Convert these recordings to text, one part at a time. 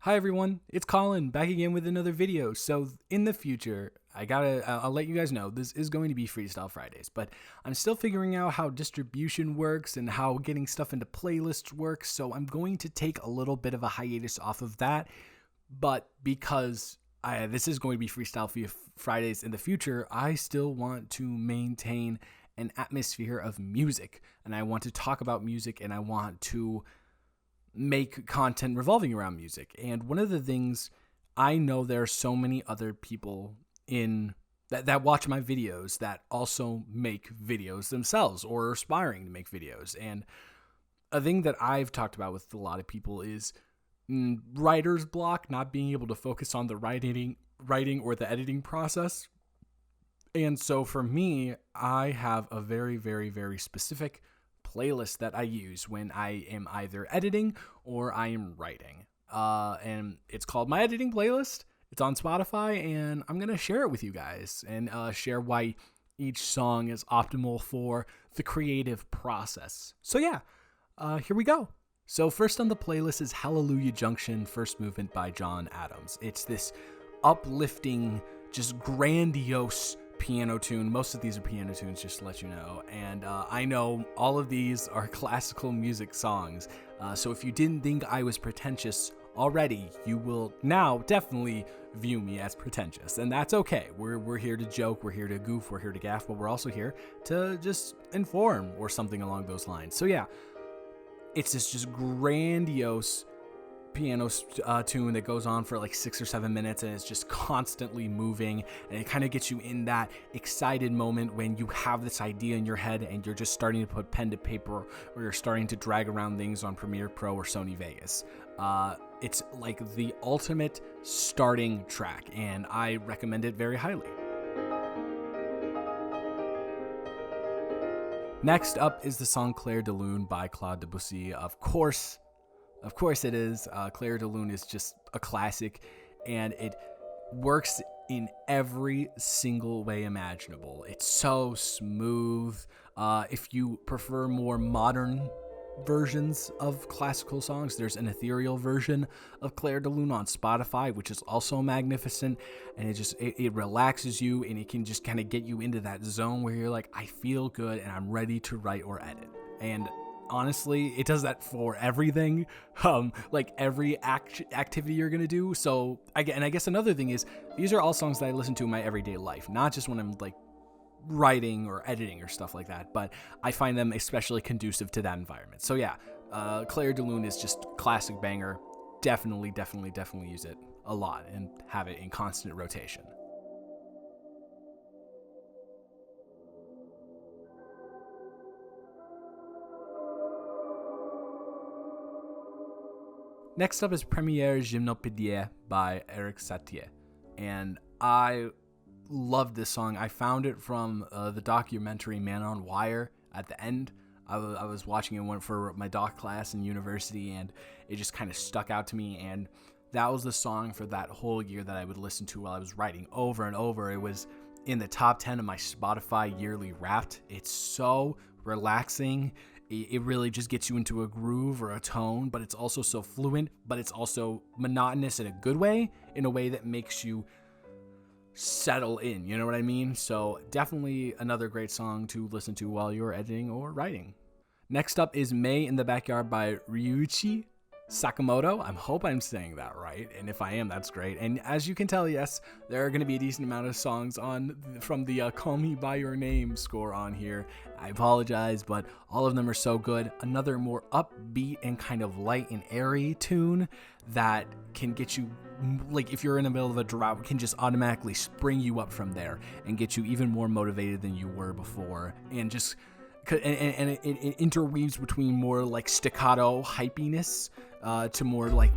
Hi everyone, it's Colin back again with another video. So in the future, I'll let you guys know this is going to be Freestyle Fridays, but I'm still figuring out how distribution works and how getting stuff into playlists works. So I'm going to take a little bit of a hiatus off of that, but because this is going to be Freestyle Fridays in the future, I still want to maintain an atmosphere of music, and I want to talk about music, and I want to make content revolving around music. And one of the things, I know there are so many other people in that watch my videos that also make videos themselves or are aspiring to make videos. And a thing that I've talked about with a lot of people is writer's block, not being able to focus on the writing or the editing process. And so for me, I have a very, very, very specific playlist that I use when I am either editing or I am writing. And it's called my editing playlist. It's on Spotify, and I'm going to share it with you guys and share why each song is optimal for the creative process. So yeah, here we go. So first on the playlist is Hallelujah Junction, First Movement by John Adams. It's this uplifting, just grandiose piano tune. Most of these are piano tunes, just to let you know. And I know all of these are classical music songs. So if you didn't think I was pretentious already, you will now definitely view me as pretentious. And that's okay. We're here to joke, we're here to goof, we're here to gaff, but we're also here to just inform or something along those lines. So yeah, it's this just grandiose piano tune that goes on for like 6 or 7 minutes, and it's just constantly moving, and it kind of gets you in that excited moment when you have this idea in your head and you're just starting to put pen to paper, or you're starting to drag around things on Premiere Pro or Sony Vegas. It's like the ultimate starting track, and I recommend it very highly. Next up is the song Clair de Lune by Claude Debussy. Of course it is. Clair de Lune is just a classic, and it works in every single way imaginable. It's so smooth. If you prefer more modern versions of classical songs, there's an ethereal version of Clair de Lune on Spotify, which is also magnificent, and it relaxes you, and it can just kind of get you into that zone where you're like, I feel good and I'm ready to write or edit. And honestly, it does that for everything, like every activity you're gonna do. So I guess another thing is, these are all songs that I listen to in my everyday life, not just when I'm like writing or editing or stuff like that, but I find them especially conducive to that environment. So yeah, Clair de Lune is just classic banger. Definitely use it a lot and have it in constant rotation. Next up is Première Gymnopedia by Eric Satie, and I love this song. I found it from the documentary Man on Wire at the end. I was watching it for my doc class in university, and it just kind of stuck out to me, and that was the song for that whole year that I would listen to while I was writing over and over. It was in the top 10 of my Spotify yearly Wrapped. It's so relaxing. It really just gets you into a groove or a tone, but it's also so fluent, but it's also monotonous in a good way, in a way that makes you settle in, you know what I mean? So definitely another great song to listen to while you're editing or writing. Next up is May in the Backyard by Ryuichi Sakamoto. I hope I'm saying that right, and if I am, that's great. And as you can tell, yes, there are going to be a decent amount of songs from the Call Me By Your Name score on here. I apologize, but all of them are so good. Another more upbeat and kind of light and airy tune that can get you, like if you're in the middle of a drought, can just automatically spring you up from there and get you even more motivated than you were before, and just and it interweaves between more like staccato hypiness to more like,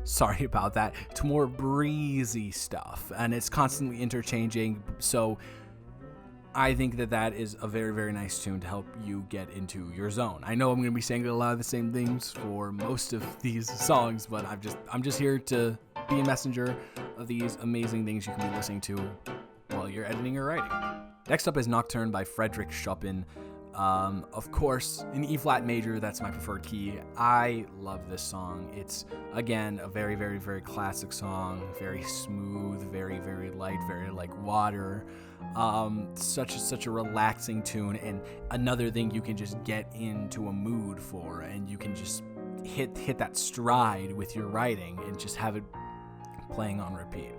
sorry about that, to more breezy stuff, and it's constantly interchanging. So I think that is a very, very nice tune to help you get into your zone. I know I'm going to be saying a lot of the same things for most of these songs, but I'm just here to be a messenger of these amazing things you can be listening to while you're editing or writing. Next up is Nocturne by Frederick Chopin. Of course, in E flat major, that's my preferred key. I love this song. It's, again, a very, very, very classic song. Very smooth, very, very light, very like water. Such a relaxing tune, and another thing you can just get into a mood for, and you can just hit that stride with your writing and just have it playing on repeat.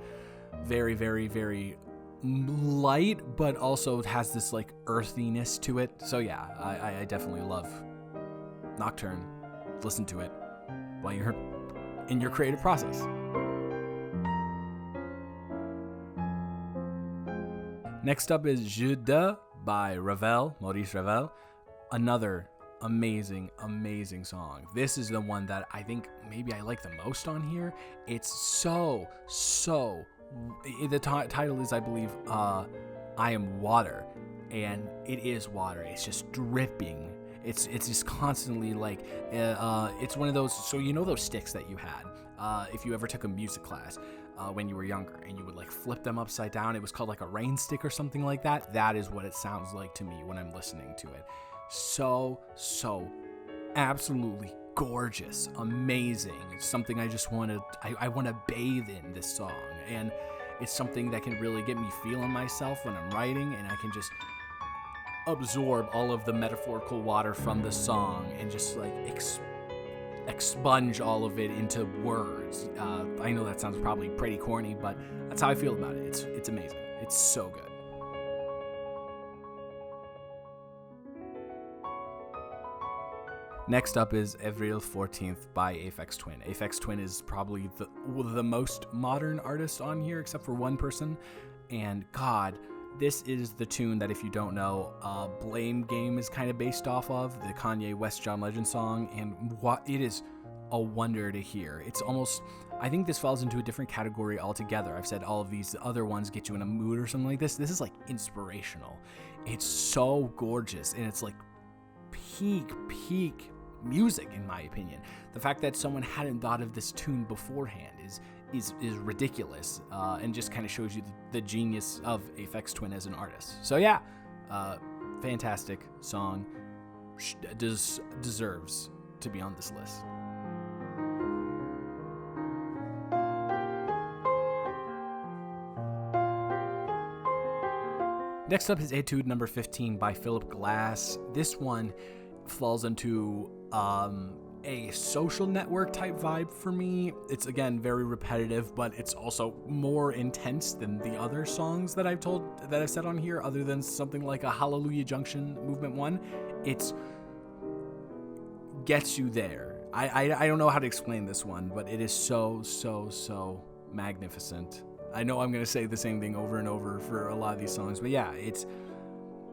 Very, very, very light, but also has this like earthiness to it. So yeah, I definitely love Nocturne. Listen to it while you're in your creative process. Next up is Judy by Maurice Ravel. Another amazing song. This is the one that I think maybe I like the most on here. It's so the title is, I believe, I Am Water, and it is water. It's just dripping. It's just constantly like it's one of those, so you know those sticks that you had if you ever took a music class when you were younger, and you would like flip them upside down. It was called like a rain stick or something like that. That is what it sounds like to me when I'm listening to it. So absolutely gorgeous, amazing. It's something I just want to I want to bathe in this song, and it's something that can really get me feeling myself when I'm writing, and I can just absorb all of the metaphorical water from the song and just like expunge all of it into words. I know that sounds probably pretty corny, but that's how I feel about it. It's amazing. It's so good. Next up is Avril 14th by Aphex Twin. Aphex Twin is probably the most modern artist on here, except for one person. And God, this is the tune that, if you don't know, Blame Game is kind of based off of, the Kanye West John Legend song. And it is a wonder to hear. It's almost, I think this falls into a different category altogether. I've said all of these other ones get you in a mood or something like this. This is like inspirational. It's so gorgeous, and it's like peak music, in my opinion. The fact that someone hadn't thought of this tune beforehand is ridiculous, and just kind of shows you the genius of Aphex Twin as an artist. So yeah, fantastic song. Deserves to be on this list. Next up is Etude number 15 by Philip Glass. This one falls into a social network type vibe for me. It's, again, very repetitive, but it's also more intense than the other songs that I've said on here, other than something like a Hallelujah Junction Movement 1. It gets you there. I don't know how to explain this one, but it is so magnificent. I know I'm going to say the same thing over and over for a lot of these songs, but yeah, it's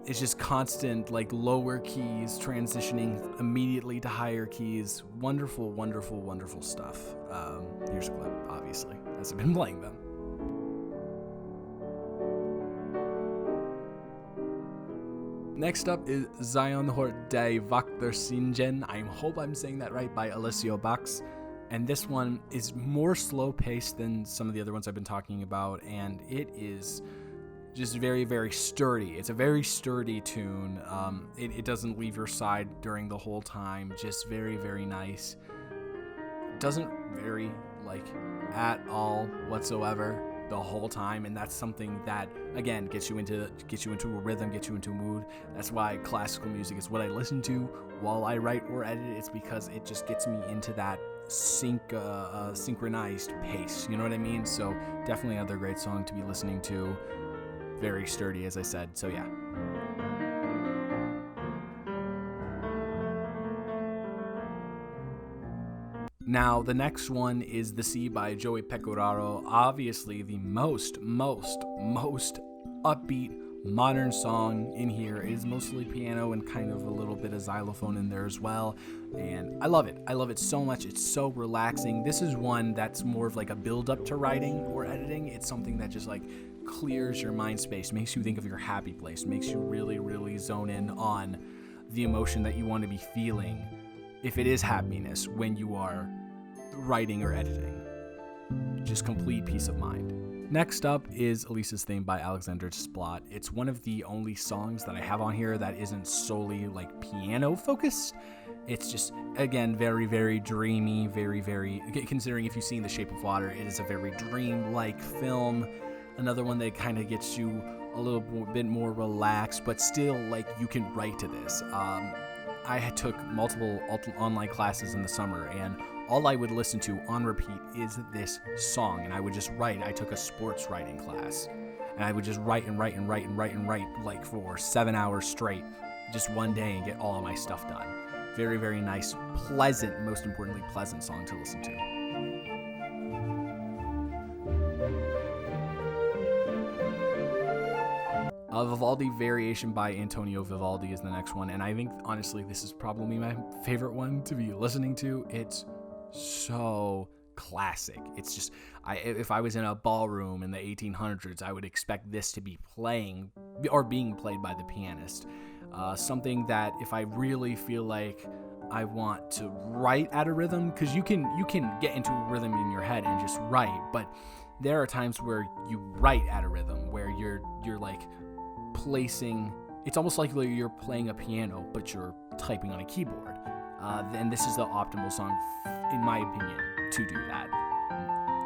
just constant, like, lower keys transitioning immediately to higher keys. Wonderful stuff. Here's a clip, obviously, as I've been playing them. Next up is Zion Hort de Vaktersingen. I hope I'm saying that right, by Alessio Bax. And this one is more slow-paced than some of the other ones I've been talking about, and it is just very sturdy. It's a very sturdy tune. It doesn't leave your side during the whole time. Just very nice. Doesn't vary at all whatsoever the whole time, and that's something that, again, gets you into a rhythm, gets you into a mood. That's why classical music is what I listen to while I write or edit. It's because it just gets me into that synchronized pace. You know what I mean? So definitely another great song to be listening to. Very sturdy, as I said. So yeah. Now, the next one is The Sea by Joey Pecoraro. Obviously, the most upbeat modern song in here. It is mostly piano and kind of a little bit of xylophone in there as well. And I love it. I love it so much. It's so relaxing. This is one that's more of like a build-up to writing or editing. It's something that just like clears your mind space, makes you think of your happy place, makes you really zone in on the emotion that you want to be feeling, if it is happiness, when you are writing or editing. Just complete peace of mind. Next up is Elisa's Theme by Alexander Desplat. It's one of the only songs that I have on here that isn't solely like piano focused. It's just, again, very, very dreamy, very, considering if you've seen The Shape of Water, it is a very dream-like film. Another one that kind of gets you a little bit more relaxed, but still, like, you can write to this. I took multiple online classes in the summer, and all I would listen to on repeat is this song, and I would just write. I took a sports writing class, and I would just write like for 7 hours straight, just one day, and get all of my stuff done. Very, very nice, pleasant, most importantly, pleasant song to listen to. Vivaldi Variation by Antonio Vivaldi is the next one, and I think, honestly, this is probably my favorite one to be listening to. It's so classic. It's just, if I was in a ballroom in the 1800s, I would expect this to be playing or being played by the pianist. Something that if I really feel like I want to write at a rhythm, because you can get into a rhythm in your head and just write, but there are times where you write at a rhythm where you're like placing, it's almost like you're playing a piano, but you're typing on a keyboard. And this is the optimal song, in my opinion, to do that.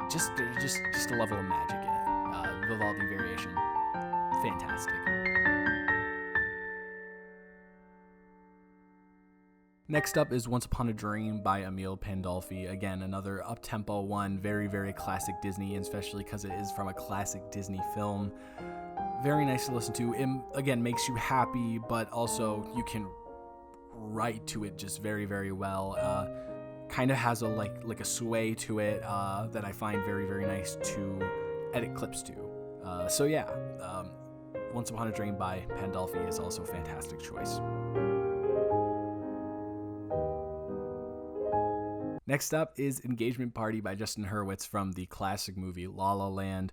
Just a level of magic in it. Vivaldi Variation, fantastic. Next up is Once Upon a Dream by Emil Pandolfi. Again, another up-tempo one, very, very classic Disney, and especially because it is from a classic Disney film. Very nice to listen to. It, again, makes you happy, but also you can write to it just very, very well. Kind of has a like a sway to it that I find very, very nice to edit clips to. So yeah, Once Upon a Dream by Pandolfi is also a fantastic choice. Next up is Engagement Party by Justin Hurwitz from the classic movie La La Land.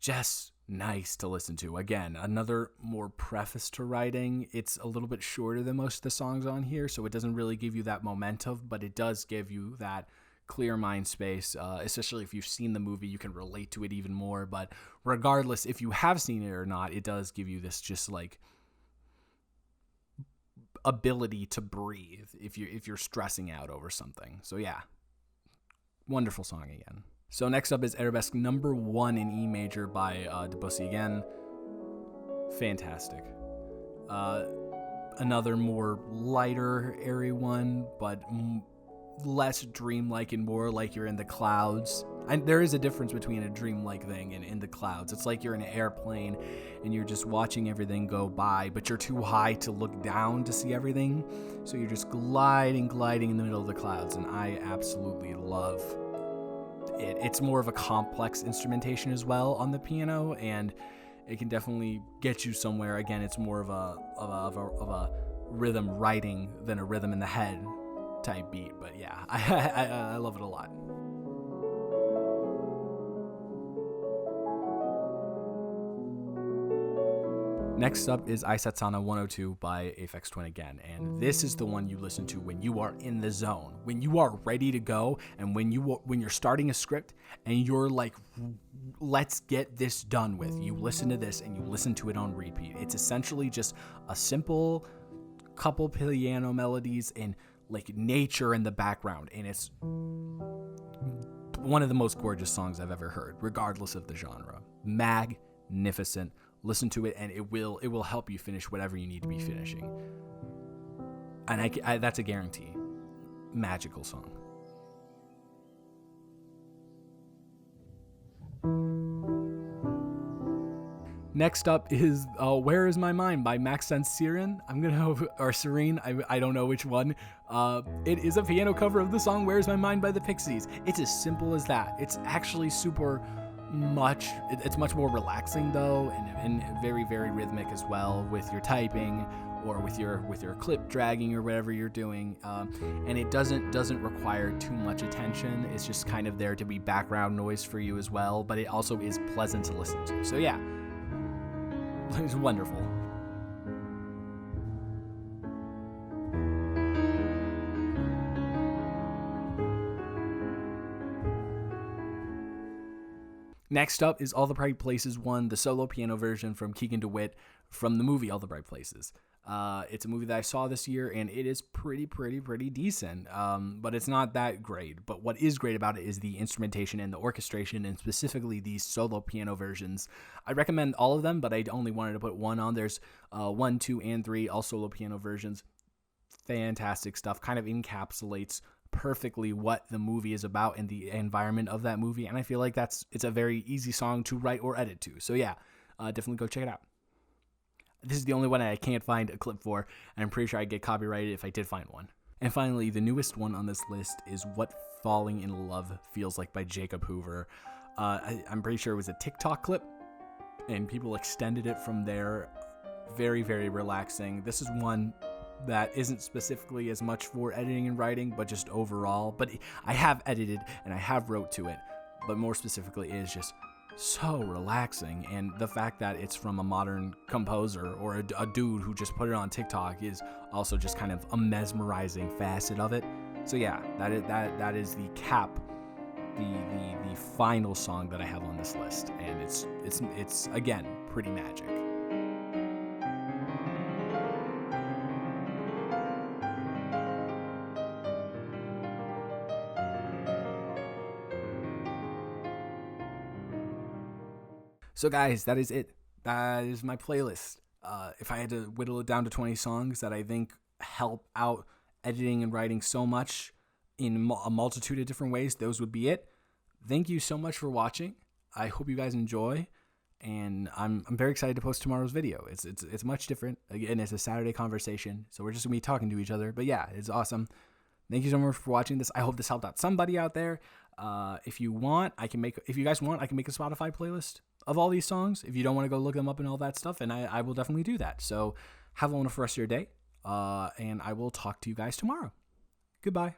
Just nice to listen to. Again, another more preface to writing. It's a little bit shorter than most of the songs on here, so it doesn't really give you that momentum, but it does give you that clear mind space. Especially if you've seen the movie, you can relate to it even more. But regardless if you have seen it or not, it does give you this just like ability to breathe if you're stressing out over something. So yeah, wonderful song again. So next up is Arabesque number 1 in E major by Debussy again. Fantastic. Another more lighter, airy one, but less dreamlike and more like you're in the clouds. And there is a difference between a dreamlike thing and in the clouds. It's like you're in an airplane and you're just watching everything go by, but you're too high to look down to see everything. So you're just gliding in the middle of the clouds, and I absolutely love it. It's more of a complex instrumentation as well on the piano, and it can definitely get you somewhere. Again, it's more of a rhythm writing than a rhythm in the head type beat, but yeah, I love it a lot. Next up is Isatsana 102 by Aphex Twin again, and this is the one you listen to when you are in the zone, when you are ready to go, and when you're starting a script and you're like, let's get this done with. You listen to this and you listen to it on repeat. It's essentially just a simple couple piano melodies and like nature in the background, and it's one of the most gorgeous songs I've ever heard, regardless of the genre. Magnificent. Listen to it, and it will help you finish whatever you need to be finishing. And I that's a guarantee. Magical song. Next up is Where Is My Mind by Maxence Serene. Serene, I don't know which one. It is a piano cover of the song Where Is My Mind by the Pixies. It's as simple as that. It's actually it's much more relaxing though, and very, very rhythmic as well with your typing or with your clip dragging or whatever you're doing. And it doesn't require too much attention. It's just kind of there to be background noise for you as well, but it also is pleasant to listen to. So yeah, it's wonderful. Next up is All the Bright Places 1, the solo piano version from Keegan DeWitt from the movie All the Bright Places. It's a movie that I saw this year, and it is pretty decent, but it's not that great. But what is great about it is the instrumentation and the orchestration, and specifically these solo piano versions. I recommend all of them, but I only wanted to put one on. There's 1, 2, and 3, all solo piano versions. Fantastic stuff. Kind of encapsulates perfectly what the movie is about and the environment of that movie, and I feel like it's a very easy song to write or edit to. So yeah, definitely go check it out. This is the only one I can't find a clip for, and I'm pretty sure I'd get copyrighted if I did find one. And finally, the newest one on this list is What Falling in Love Feels Like by Jacob Hoover. I'm pretty sure it was a TikTok clip, and people extended it from there. Very relaxing. This is one that isn't specifically as much for editing and writing, but just overall. But I have edited and I have wrote to it, but more specifically, it is just so relaxing. And the fact that it's from a modern composer or a dude who just put it on TikTok is also just kind of a mesmerizing facet of it. So yeah, that is the cap, the final song that I have on this list, and it's again pretty magic. So guys, that is it. That is my playlist. If I had to whittle it down to 20 songs that I think help out editing and writing so much in a multitude of different ways, those would be it. Thank you so much for watching. I hope you guys enjoy, and I'm very excited to post tomorrow's video. It's much different. Again, it's a Saturday conversation, so we're just gonna be talking to each other. But yeah, it's awesome. Thank you so much for watching this. I hope this helped out somebody out there. If you guys want, I can make a Spotify playlist of all these songs if you don't want to go look them up and all that stuff, and I will definitely do that. So have a wonderful rest of your day, and I will talk to you guys tomorrow. Goodbye.